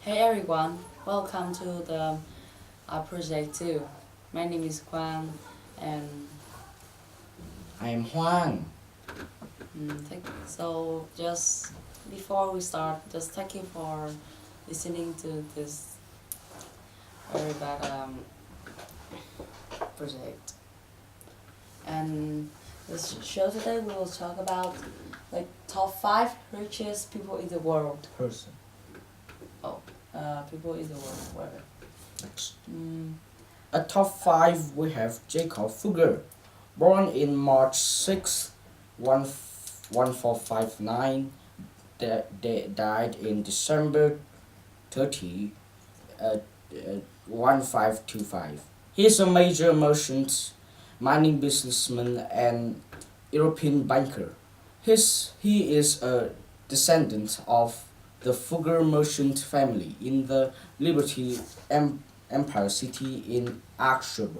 Hey everyone, welcome to the project 2. My name is Quang, and I am Hoàng. so just before we start, just thank you for listening to this very bad project. And this show today we will talk about like top 5 richest people in the world. Person. People in the world, whatever. Next. Mm, At top 5 we have Jacob Fugger, born in March 6, 1459, died in December 30, 1525. He is a major merchant, mining businessman, and European banker. He is a descendant of the Fugger merchant family in the Liberty Empire city in Augsburg.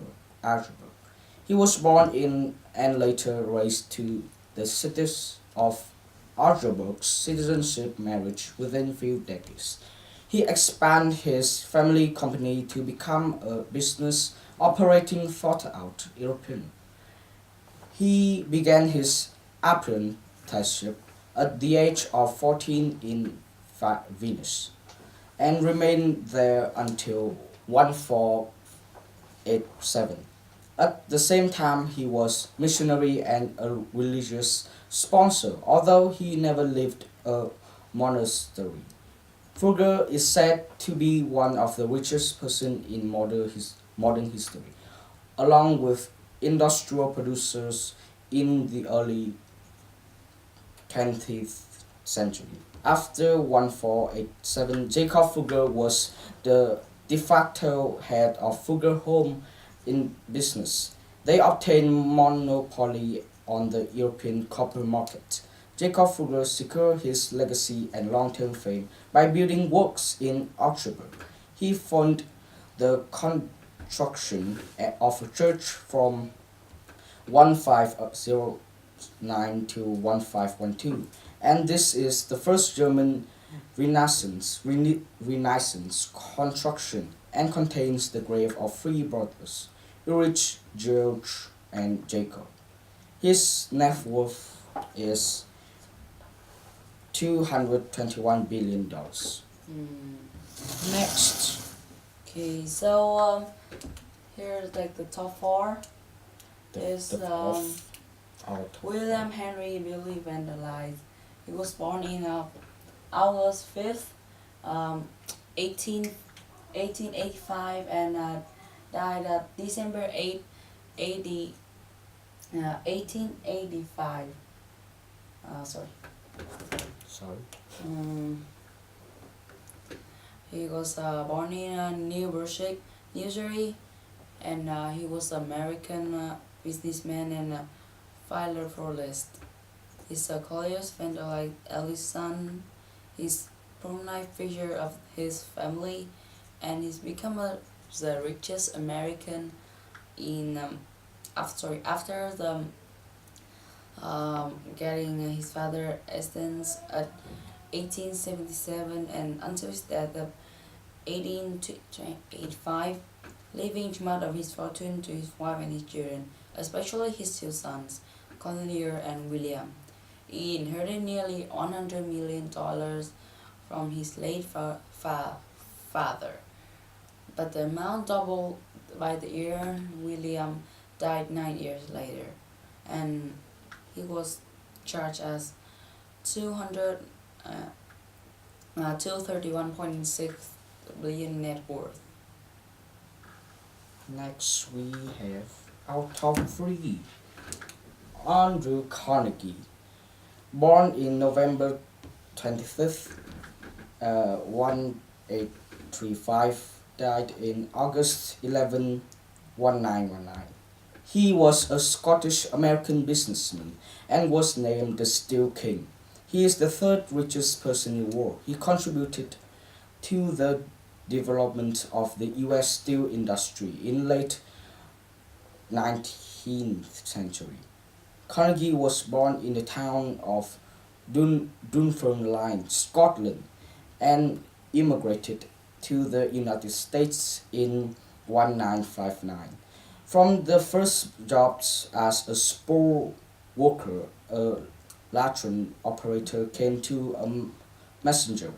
He was born in and later raised to the status of Augsburg's citizenship marriage within few decades. He expanded his family company to become a business operating throughout European. He began his apprenticeship at the age of 14 in Venice and remained there until 1487. At the same time, he was missionary and a religious sponsor, although he never lived a monastery. Fugger is said to be one of the richest person in modern history, along with industrial producers in the early 20th century. After 1487, Jacob Fugger was the de facto head of Fugger Home in business. They obtained monopoly on the European copper market. Jacob Fugger secured his legacy and long-term fame by building works in Augsburg. He funded the construction of a church from 1509 to 1512, and this is the first German Renaissance construction and contains the grave of three brothers, Ulrich, George, and Jacob. His net worth is $221 billion. Next. Okay, so here's like the top 4. William Henry Billy van der Leyen. He was born in August 5th, 1885 and died December 8, 1885. Sorry. He was born in New Brunswick, New Jersey, and he was an American businessman and philanthropist. He's a Collier's van der Leyen eldest son. He's prominent figure of his family, and he's become the richest American in after the getting his father estates at 1877 and until his death of 1885, leaving much of his fortune to his wife and his children, especially his two sons, Collier and William. He inherited nearly $100 million from his late father, but the amount doubled by the year William died 9 years later, and he was charged as 231.6 billion net worth. Next we have our top 3. Andrew Carnegie, born in November 25th, 1835, died in August 11, 1919. He was a Scottish-American businessman and was named the Steel King. He is the 3rd richest person in the world. He contributed to the development of the U.S. steel industry in late 19th century. Carnegie was born in the town of Dunfermline, Scotland, and immigrated to the United States in 1959. From the first jobs as a spore worker, a latron operator came to a messenger.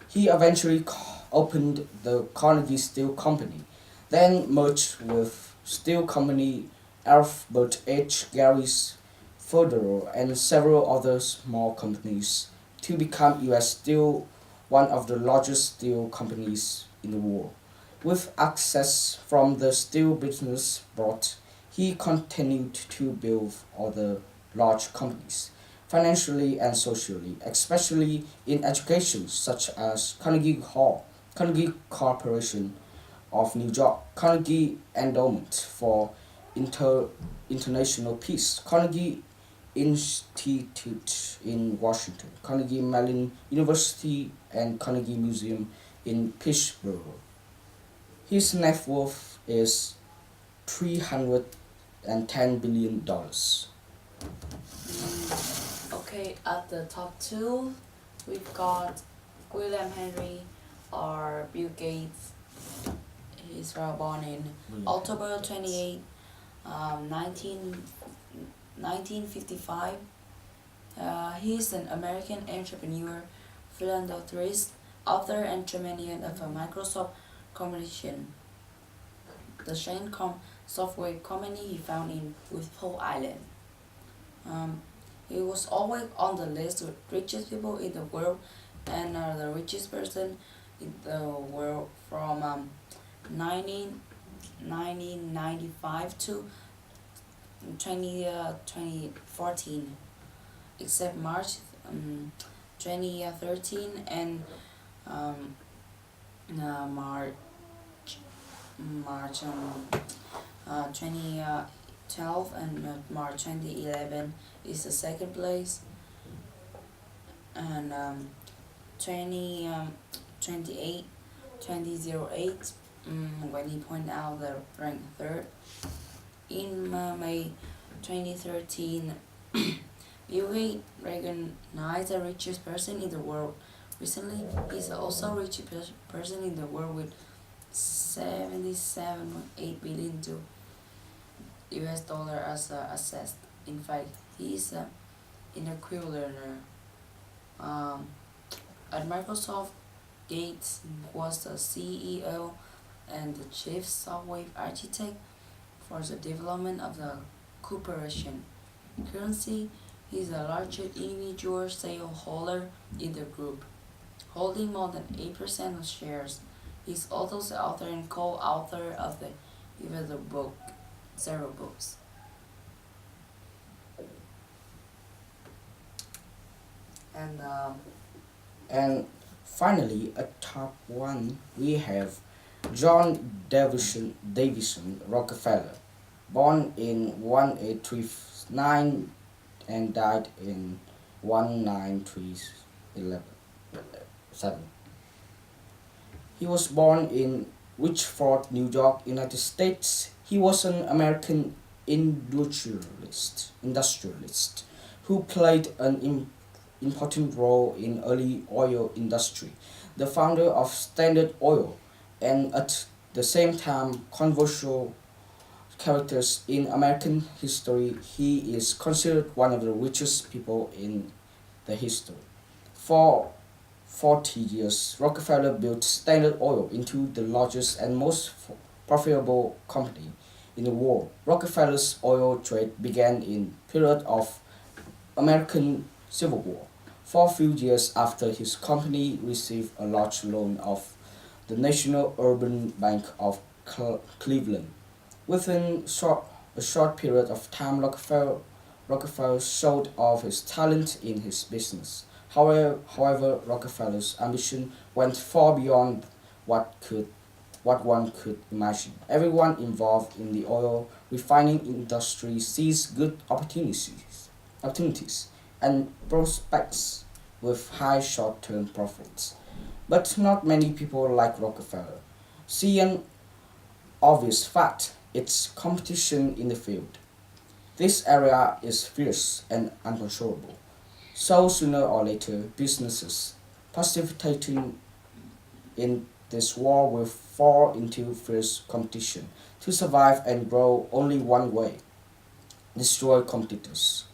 He eventually opened the Carnegie Steel Company, then merged with steel company Albert H. Gary's Federer and several other small companies to become U.S. Steel, one of the largest steel companies in the world. With access from the steel business brought, he continued to build other large companies, financially and socially, especially in education such as Carnegie Hall, Carnegie Corporation of New York, Carnegie Endowment for International Peace, Carnegie Institute in Washington, Carnegie Mellon University, and Carnegie Museum in Pittsburgh. His net worth is $310 billion. Okay, at the top two, we've got William Henry or Bill Gates. He's born in October 28, 1955. He is an American entrepreneur, philanthropist, author, and chairman of a Microsoft Corporation, the Shane software company he founded in Whitehall Island. He was always on the list of richest people in the world and the richest person in the world from 1995 to 2014, except March 2013 and March 2012 and March 2011 is the second place, and 2008 when he pointed out the rank third. In May 2013, Bill Gates recognized the richest person in the world. Recently, he's also richest person in the world with $77.8 billion US dollar as assessed. In fact, he is an equivalent. At Microsoft, Gates was the CEO and the chief software architect for the development of the corporation. Currently, he is the largest individual shareholder in the group, holding more than 8% of shares. He is also the author and co-author of the book, several books. And finally, at top one, we have John Davison Rockefeller, born in 1839 and died in 1937. He was born in Richford, New York, United States. He was an American industrialist who played an important role in early oil industry, the founder of Standard Oil, and at the same time controversial characters in American history. He is considered one of the richest people in the history. For 40 years, Rockefeller built Standard Oil into the largest and most profitable company in the world. Rockefeller's oil trade began in period of American Civil War. For a few years after his company received a large loan of the National Urban Bank of Cleveland. Within a short period of time, Rockefeller showed off his talent in his business. However, Rockefeller's ambition went far beyond what one could imagine. Everyone involved in the oil refining industry sees good opportunities and prospects with high short-term profits. But not many people like Rockefeller see an obvious fact: its competition in the field. This area is fierce and uncontrollable. So sooner or later, businesses participating in this war will fall into fierce competition. To survive and grow, only one way: destroy competitors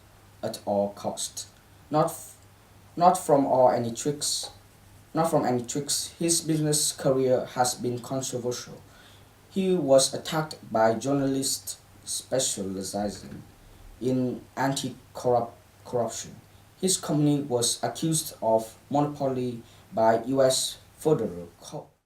at all cost. Not from all any tricks. Not from any tricks. His business career has been controversial. He was attacked by journalists specializing in anti-corruption. His company was accused of monopoly by U.S. federal